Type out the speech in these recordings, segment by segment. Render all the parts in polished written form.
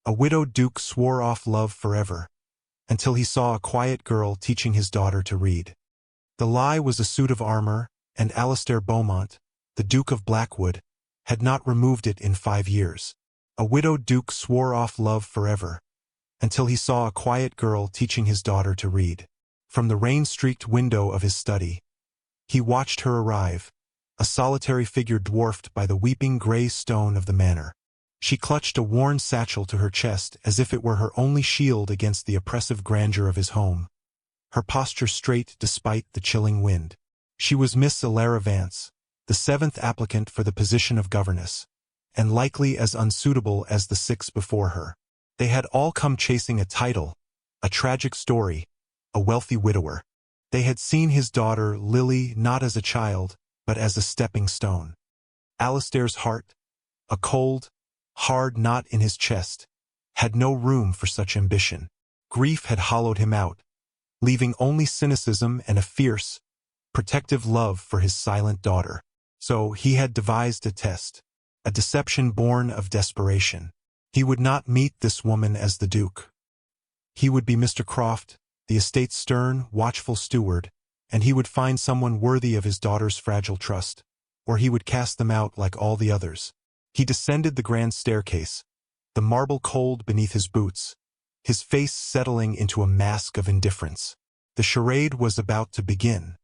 A widowed duke swore off love forever, until he saw a quiet girl teaching his daughter to read. The lie was a suit of armor, and Alastair Beaumont, the Duke of Blackwood, had not removed it in 5 years. A widowed duke swore off love forever, until he saw a quiet girl teaching his daughter to read. From the rain-streaked window of his study, he watched her arrive, a solitary figure dwarfed by the weeping gray stone of the manor. She clutched a worn satchel to her chest as if it were her only shield against the oppressive grandeur of his home, her posture straight despite the chilling wind. She was Miss Alara Vance, the 7th applicant for the position of governess, and likely as unsuitable as the 6 before her. They had all come chasing a title, a tragic story, a wealthy widower. They had seen his daughter, Lily, not as a child, but as a stepping stone. Alastair's heart, a cold, hard knot in his chest, had no room for such ambition. Grief had hollowed him out, leaving only cynicism and a fierce, protective love for his silent daughter. So he had devised a test, a deception born of desperation. He would not meet this woman as the Duke. He would be Mr. Croft, the estate's stern, watchful steward, and he would find someone worthy of his daughter's fragile trust, or he would cast them out like all the others. He descended the grand staircase, the marble cold beneath his boots, his face settling into a mask of indifference. The charade was about to begin.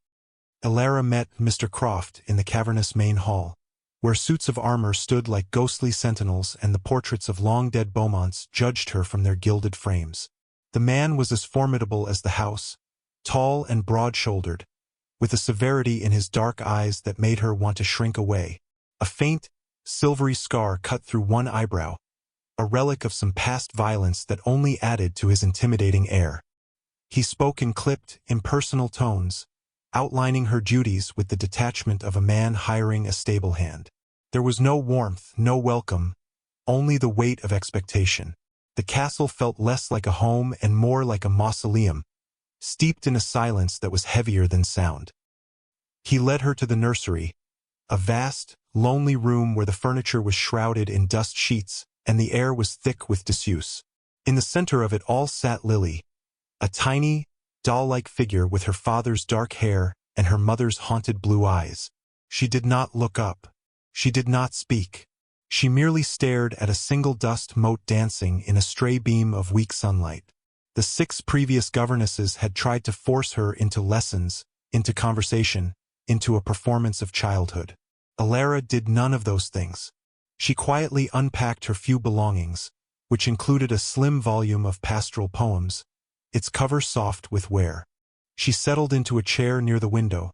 Alara met Mr. Croft in the cavernous main hall, where suits of armor stood like ghostly sentinels and the portraits of long-dead Beaumonts judged her from their gilded frames. The man was as formidable as the house, tall and broad-shouldered, with a severity in his dark eyes that made her want to shrink away. A faint, silvery scar cut through one eyebrow, a relic of some past violence that only added to his intimidating air. He spoke in clipped, impersonal tones, outlining her duties with the detachment of a man hiring a stable hand. There was no warmth, no welcome, only the weight of expectation. The castle felt less like a home and more like a mausoleum, steeped in a silence that was heavier than sound. He led her to the nursery, a vast, lonely room where the furniture was shrouded in dust sheets and the air was thick with disuse. In the center of it all sat Lily, a tiny, doll-like figure with her father's dark hair and her mother's haunted blue eyes. She did not look up. She did not speak. She merely stared at a single dust mote dancing in a stray beam of weak sunlight. The 6 previous governesses had tried to force her into lessons, into conversation, into a performance of childhood. Alara did none of those things. She quietly unpacked her few belongings, which included a slim volume of pastoral poems, its cover soft with wear. She settled into a chair near the window,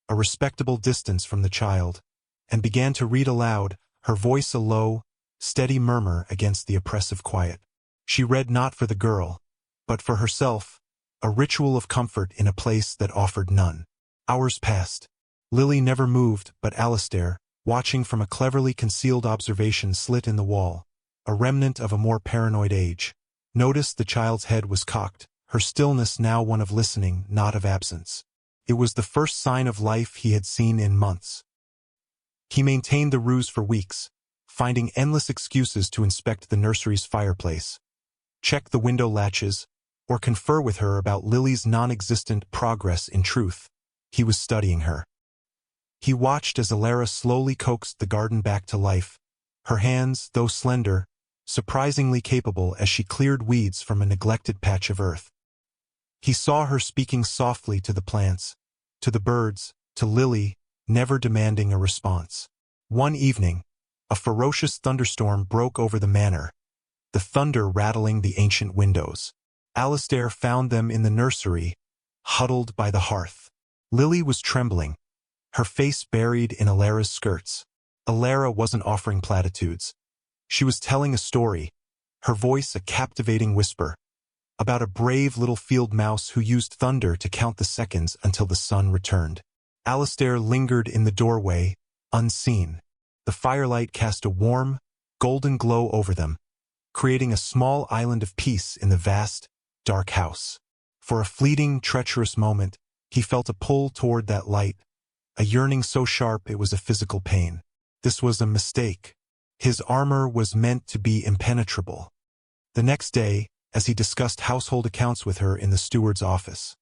a respectable distance from the child, and began to read aloud, her voice a low, steady murmur against the oppressive quiet. She read not for the girl, but for herself, a ritual of comfort in a place that offered none. Hours passed. Lily never moved, but Alastair, watching from a cleverly concealed observation slit in the wall, a remnant of a more paranoid age, noticed the child's head was cocked, her stillness now one of listening, not of absence. It was the first sign of life he had seen in months. He maintained the ruse for weeks, finding endless excuses to inspect the nursery's fireplace, check the window latches, or confer with her about Lily's non-existent progress in truth. He was studying her. He watched as Alara slowly coaxed the garden back to life, her hands, though slender, surprisingly capable as she cleared weeds from a neglected patch of earth. He saw her speaking softly to the plants, to the birds, to Lily, never demanding a response. One evening, a ferocious thunderstorm broke over the manor, the thunder rattling the ancient windows. Alastair found them in the nursery, huddled by the hearth. Lily was trembling, her face buried in Alara's skirts. Alara wasn't offering platitudes. She was telling a story, her voice a captivating whisper, about a brave little field mouse who used thunder to count the seconds until the sun returned. Alastair lingered in the doorway, unseen. The firelight cast a warm, golden glow over them, creating a small island of peace in the vast, dark house. For a fleeting, treacherous moment, he felt a pull toward that light, a yearning so sharp it was a physical pain. This was a mistake. His armor was meant to be impenetrable. The next day, as he discussed household accounts with her in the steward's office,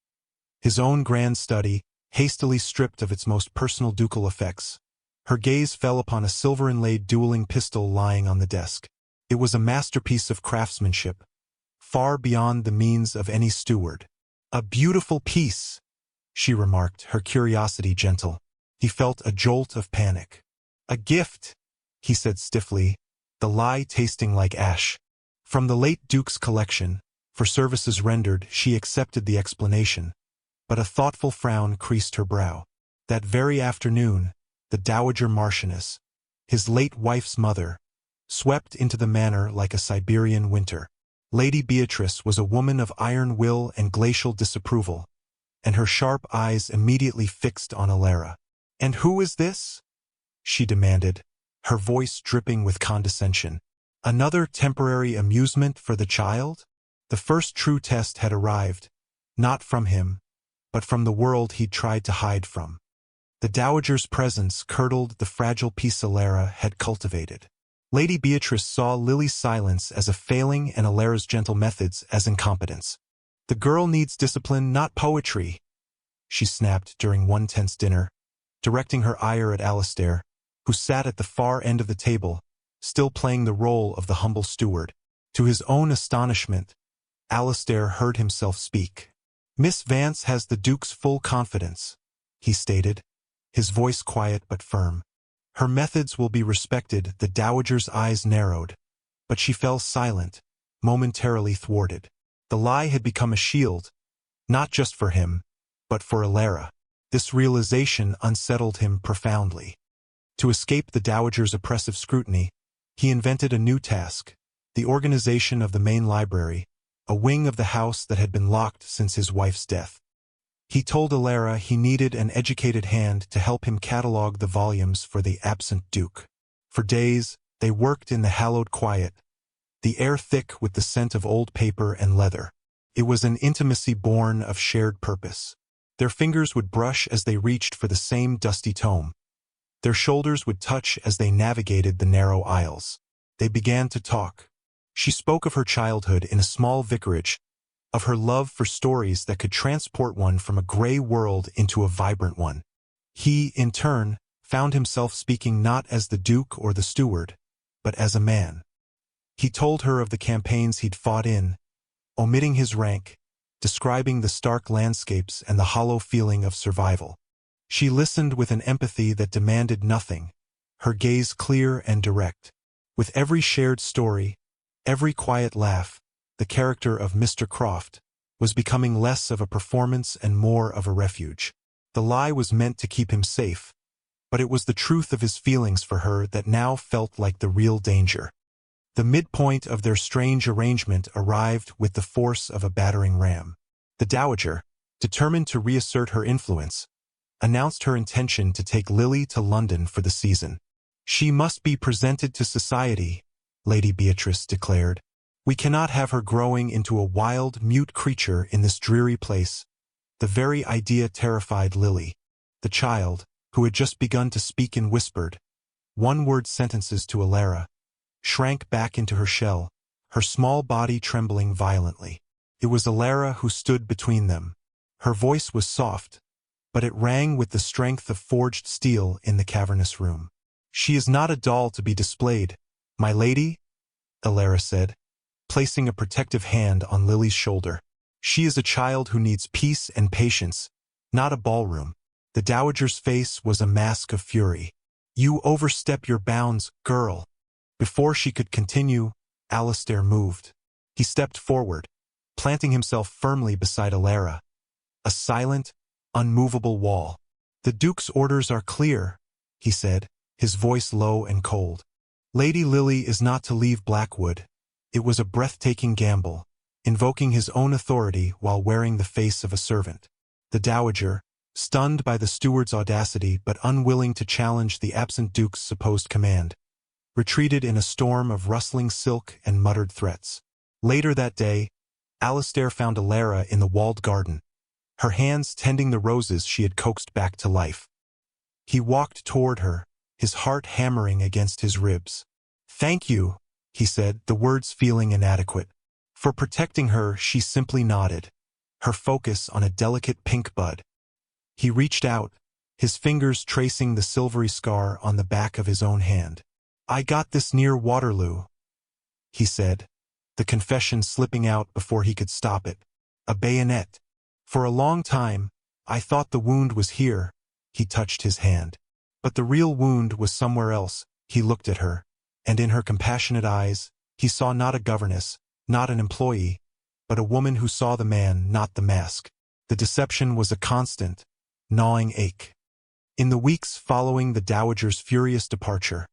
his own grand study, hastily stripped of its most personal ducal effects, her gaze fell upon a silver-inlaid dueling pistol lying on the desk. It was a masterpiece of craftsmanship, far beyond the means of any steward. "A beautiful piece," she remarked, her curiosity gentle. He felt a jolt of panic. "A gift," he said stiffly, the lie tasting like ash. "From the late Duke's collection, for services rendered." She accepted the explanation, but a thoughtful frown creased her brow. That very afternoon, the Dowager Marchioness, his late wife's mother, swept into the manor like a Siberian winter. Lady Beatrice was a woman of iron will and glacial disapproval, and her sharp eyes immediately fixed on Alara. "And who is this?" she demanded, her voice dripping with condescension. Another temporary amusement for the child? The first true test had arrived, not from him, but from the world he'd tried to hide from. The dowager's presence curdled the fragile peace Alara had cultivated. Lady Beatrice saw Lily's silence as a failing and Alara's gentle methods as incompetence. "The girl needs discipline, not poetry," she snapped during one tense dinner, directing her ire at Alistair, who sat at the far end of the table, still playing the role of the humble steward. To his own astonishment, Alistair heard himself speak. "Miss Vance has the Duke's full confidence," he stated, his voice quiet but firm. "Her methods will be respected." The dowager's eyes narrowed, but she fell silent, momentarily thwarted. The lie had become a shield, not just for him, but for Alara. This realization unsettled him profoundly. To escape the dowager's oppressive scrutiny, he invented a new task, the organization of the main library, a wing of the house that had been locked since his wife's death. He told Alara he needed an educated hand to help him catalog the volumes for the absent Duke. For days, they worked in the hallowed quiet, the air thick with the scent of old paper and leather. It was an intimacy born of shared purpose. Their fingers would brush as they reached for the same dusty tome. Their shoulders would touch as they navigated the narrow aisles. They began to talk. She spoke of her childhood in a small vicarage, of her love for stories that could transport one from a gray world into a vibrant one. He, in turn, found himself speaking not as the Duke or the steward, but as a man. He told her of the campaigns he'd fought in, omitting his rank, describing the stark landscapes and the hollow feeling of survival. She listened with an empathy that demanded nothing, her gaze clear and direct. With every shared story, every quiet laugh, the character of Mr. Croft was becoming less of a performance and more of a refuge. The lie was meant to keep him safe, but it was the truth of his feelings for her that now felt like the real danger. The midpoint of their strange arrangement arrived with the force of a battering ram. The dowager, determined to reassert her influence, announced her intention to take Lily to London for the season. "She must be presented to society," Lady Beatrice declared. "We cannot have her growing into a wild, mute creature in this dreary place." The very idea terrified Lily. The child, who had just begun to speak in whispered, one-word sentences to Alara, shrank back into her shell, her small body trembling violently. It was Alara who stood between them. Her voice was soft, but it rang with the strength of forged steel in the cavernous room. "She is not a doll to be displayed, my lady," Alara said, placing a protective hand on Lily's shoulder. "She is a child who needs peace and patience, not a ballroom." The dowager's face was a mask of fury. "You overstep your bounds, girl." Before she could continue, Alistair moved. He stepped forward, planting himself firmly beside Alara, a silent, unmovable wall. "The Duke's orders are clear," he said, his voice low and cold. "Lady Lily is not to leave Blackwood." It was a breathtaking gamble, invoking his own authority while wearing the face of a servant. The dowager, stunned by the steward's audacity but unwilling to challenge the absent Duke's supposed command, retreated in a storm of rustling silk and muttered threats. Later that day, Alistair found Alara in the walled garden, her hands tending the roses she had coaxed back to life. He walked toward her, his heart hammering against his ribs. "Thank you," he said, the words feeling inadequate. For protecting her, she simply nodded, her focus on a delicate pink bud. He reached out, his fingers tracing the silvery scar on the back of his own hand. "I got this near Waterloo," he said, the confession slipping out before he could stop it. "A bayonet. For a long time, I thought the wound was here." He touched his hand. But the real wound was somewhere else. He looked at her, and in her compassionate eyes, he saw not a governess, not an employee, but a woman who saw the man, not the mask. The deception was a constant, gnawing ache. In the weeks following the dowager's furious departure,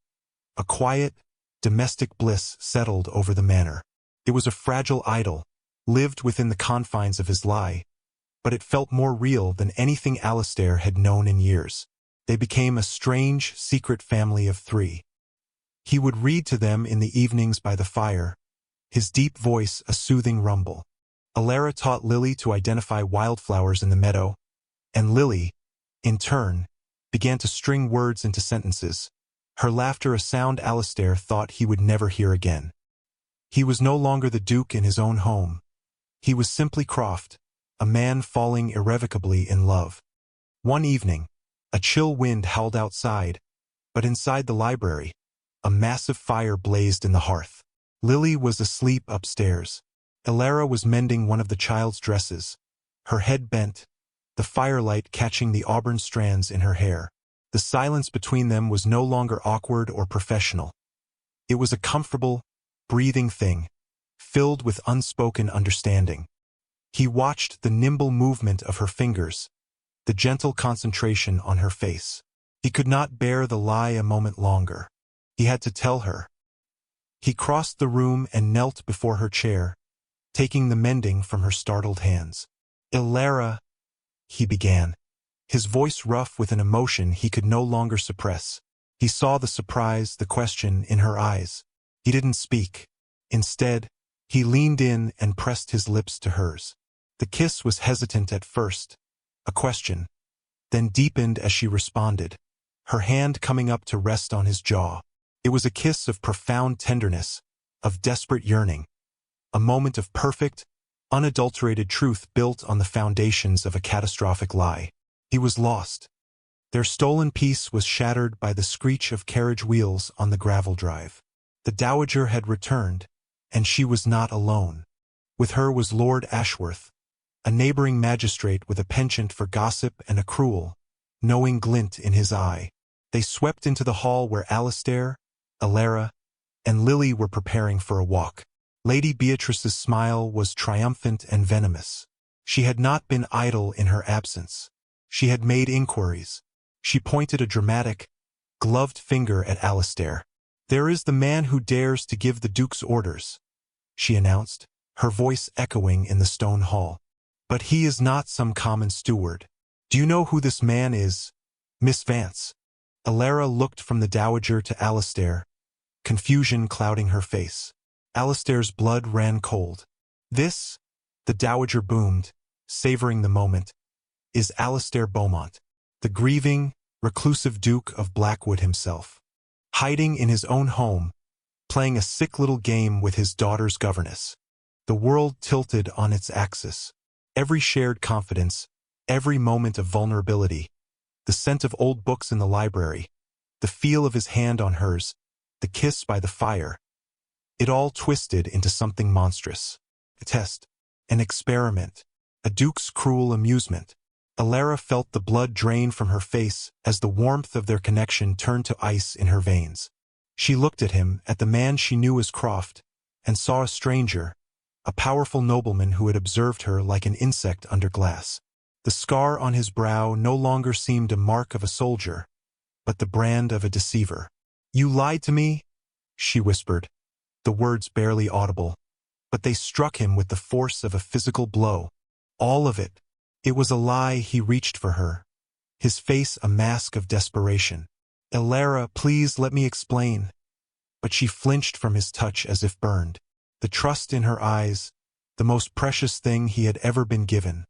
a quiet, domestic bliss settled over the manor. It was a fragile idol, lived within the confines of his lie, but it felt more real than anything Alistair had known in years. They became a strange, secret family of three. He would read to them in the evenings by the fire, his deep voice a soothing rumble. Alara taught Lily to identify wildflowers in the meadow, and Lily, in turn, began to string words into sentences, her laughter a sound Alistair thought he would never hear again. He was no longer the Duke in his own home. He was simply Croft, a man falling irrevocably in love. One evening, a chill wind howled outside, but inside the library, a massive fire blazed in the hearth. Lily was asleep upstairs. Alara was mending one of the child's dresses, her head bent, the firelight catching the auburn strands in her hair. The silence between them was no longer awkward or professional. It was a comfortable, breathing thing, filled with unspoken understanding. He watched the nimble movement of her fingers, the gentle concentration on her face. He could not bear the lie a moment longer. He had to tell her. He crossed the room and knelt before her chair, taking the mending from her startled hands. "Alara," he began, his voice rough with an emotion he could no longer suppress. He saw the surprise, the question in her eyes. He didn't speak. Instead, he leaned in and pressed his lips to hers. The kiss was hesitant at first, a question, then deepened as she responded, her hand coming up to rest on his jaw. It was a kiss of profound tenderness, of desperate yearning, a moment of perfect, unadulterated truth built on the foundations of a catastrophic lie. He was lost. Their stolen peace was shattered by the screech of carriage wheels on the gravel drive. The dowager had returned, and she was not alone. With her was Lord Ashworth, a neighboring magistrate with a penchant for gossip and a cruel, knowing glint in his eye. They swept into the hall where Alistair, Alara, and Lily were preparing for a walk. Lady Beatrice's smile was triumphant and venomous. She had not been idle in her absence. She had made inquiries. She pointed a dramatic, gloved finger at Alistair. "There is the man who dares to give the Duke's orders," she announced, her voice echoing in the stone hall. "But he is not some common steward. Do you know who this man is, Miss Vance?" Alara looked from the dowager to Alistair, confusion clouding her face. Alistair's blood ran cold. "This," the dowager boomed, savoring the moment, "is Alistair Beaumont, the grieving, reclusive Duke of Blackwood himself, hiding in his own home, playing a sick little game with his daughter's governess." The world tilted on its axis. Every shared confidence, every moment of vulnerability, the scent of old books in the library, the feel of his hand on hers, the kiss by the fire, it all twisted into something monstrous. A test, an experiment, a Duke's cruel amusement. Alara felt the blood drain from her face as the warmth of their connection turned to ice in her veins. She looked at him, at the man she knew as Croft, and saw a stranger, a powerful nobleman who had observed her like an insect under glass. The scar on his brow no longer seemed a mark of a soldier, but the brand of a deceiver. "You lied to me?" she whispered, the words barely audible, but they struck him with the force of a physical blow. All of it. It was a lie. He reached for her, his face a mask of desperation. "Alara, please let me explain." But she flinched from his touch as if burned. The trust in her eyes, the most precious thing he had ever been given,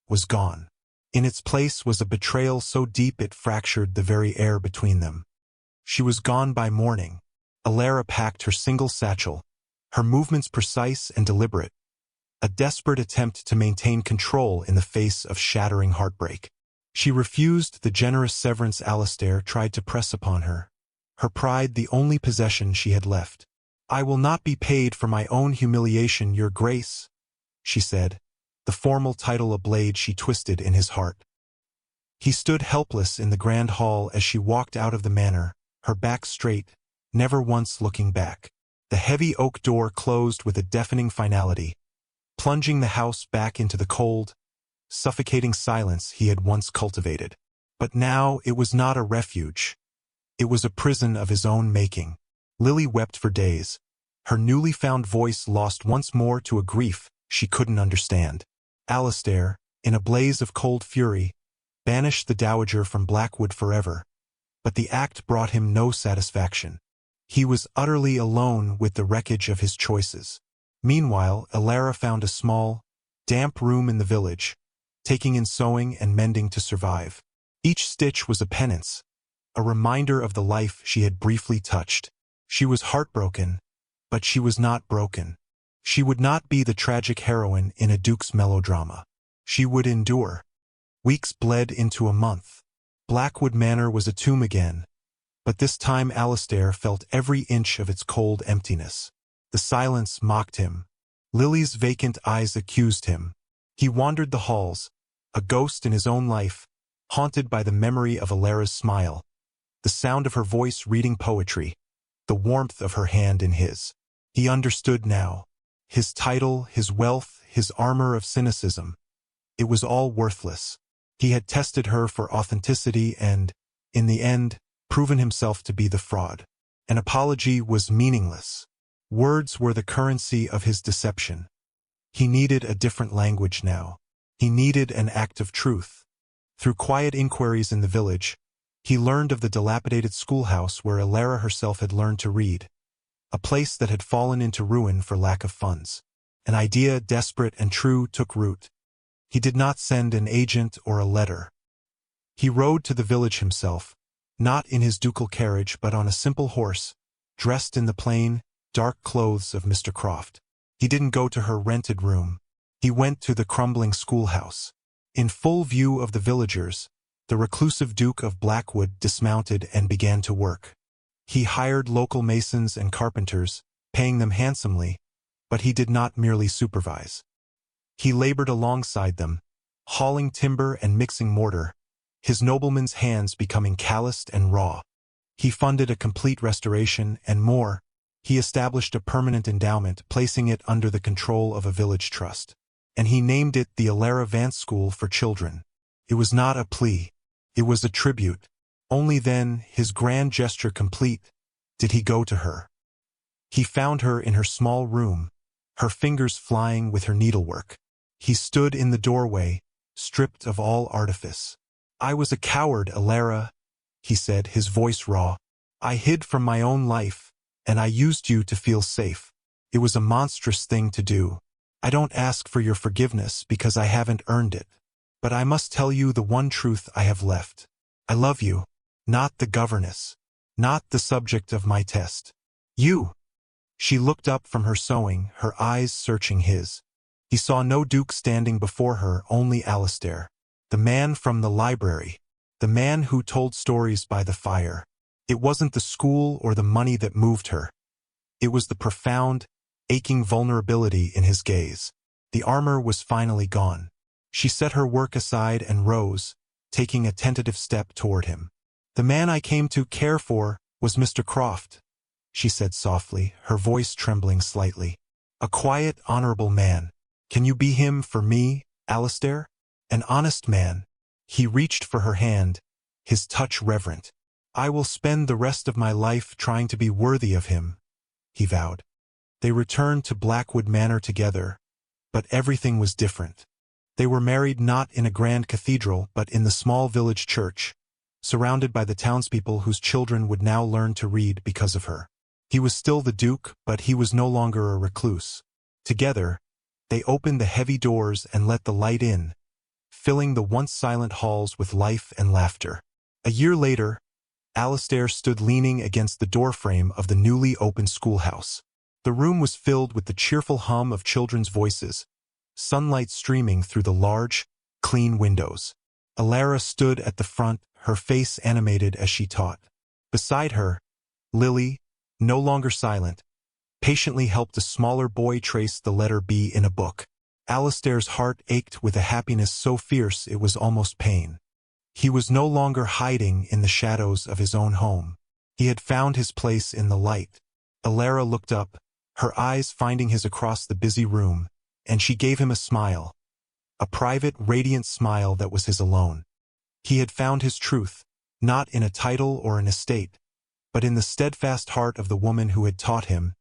was gone. In its place was a betrayal so deep it fractured the very air between them. She was gone by morning. Alara packed her single satchel, her movements precise and deliberate, a desperate attempt to maintain control in the face of shattering heartbreak. She refused the generous severance Alistair tried to press upon her, her pride the only possession she had left. "I will not be paid for my own humiliation, Your Grace," she said, the formal title a blade she twisted in his heart. He stood helpless in the grand hall as she walked out of the manor, her back straight, never once looking back. The heavy oak door closed with a deafening finality, plunging the house back into the cold, suffocating silence he had once cultivated. But now it was not a refuge. It was a prison of his own making. Lily wept for days, her newly found voice lost once more to a grief she couldn't understand. Alistair, in a blaze of cold fury, banished the dowager from Blackwood forever, but the act brought him no satisfaction. He was utterly alone with the wreckage of his choices. Meanwhile, Elara found a small, damp room in the village, taking in sewing and mending to survive. Each stitch was a penance, a reminder of the life she had briefly touched. She was heartbroken, but she was not broken. She would not be the tragic heroine in a Duke's melodrama. She would endure. Weeks bled into a month. Blackwood Manor was a tomb again, but this time Alistair felt every inch of its cold emptiness. The silence mocked him. Lily's vacant eyes accused him. He wandered the halls, a ghost in his own life, haunted by the memory of Alara's smile, the sound of her voice reading poetry, the warmth of her hand in his. He understood now. His title, his wealth, his armor of cynicism. It was all worthless. He had tested her for authenticity and, in the end, proven himself to be the fraud. An apology was meaningless. Words were the currency of his deception. He needed a different language now. He needed an act of truth. Through quiet inquiries in the village, he learned of the dilapidated schoolhouse where Elara herself had learned to read, a place that had fallen into ruin for lack of funds. An idea desperate and true took root. He did not send an agent or a letter. He rode to the village himself, not in his ducal carriage but on a simple horse, dressed in the plain, dark clothes of Mr. Croft. He didn't go to her rented room. He went to the crumbling schoolhouse. In full view of the villagers, the reclusive Duke of Blackwood dismounted and began to work. He hired local masons and carpenters, paying them handsomely, but he did not merely supervise. He labored alongside them, hauling timber and mixing mortar, his nobleman's hands becoming calloused and raw. He funded a complete restoration, and more, he established a permanent endowment, placing it under the control of a village trust. And he named it the Elara Vance School for Children. It was not a plea. It was a tribute. Only then, his grand gesture complete, did he go to her. He found her in her small room, her fingers flying with her needlework. He stood in the doorway, stripped of all artifice. "I was a coward, Elara," he said, his voice raw. "I hid from my own life, and I used you to feel safe. It was a monstrous thing to do. I don't ask for your forgiveness because I haven't earned it. But I must tell you the one truth I have left. I love you, not the governess, not the subject of my test. You." She looked up from her sewing, her eyes searching his. He saw no Duke standing before her, only Alistair, the man from the library, the man who told stories by the fire. It wasn't the school or the money that moved her. It was the profound, aching vulnerability in his gaze. The armor was finally gone. She set her work aside and rose, taking a tentative step toward him. "The man I came to care for was Mr. Croft," she said softly, her voice trembling slightly. "A quiet, honorable man. Can you be him for me, Alistair? An honest man." He reached for her hand, his touch reverent. "I will spend the rest of my life trying to be worthy of him," he vowed. They returned to Blackwood Manor together, but everything was different. They were married not in a grand cathedral but in the small village church, surrounded by the townspeople whose children would now learn to read because of her. He was still the Duke, but he was no longer a recluse. Together, they opened the heavy doors and let the light in, filling the once silent halls with life and laughter. A year later, Alistair stood leaning against the doorframe of the newly opened schoolhouse. The room was filled with the cheerful hum of children's voices, sunlight streaming through the large, clean windows. Alara stood at the front, her face animated as she taught. Beside her, Lily, no longer silent, patiently helped a smaller boy trace the letter B in a book. Alistair's heart ached with a happiness so fierce it was almost pain. He was no longer hiding in the shadows of his own home. He had found his place in the light. Alara looked up, her eyes finding his across the busy room, and she gave him a smile. A private, radiant smile that was his alone. He had found his truth, not in a title or an estate, but in the steadfast heart of the woman who had taught him,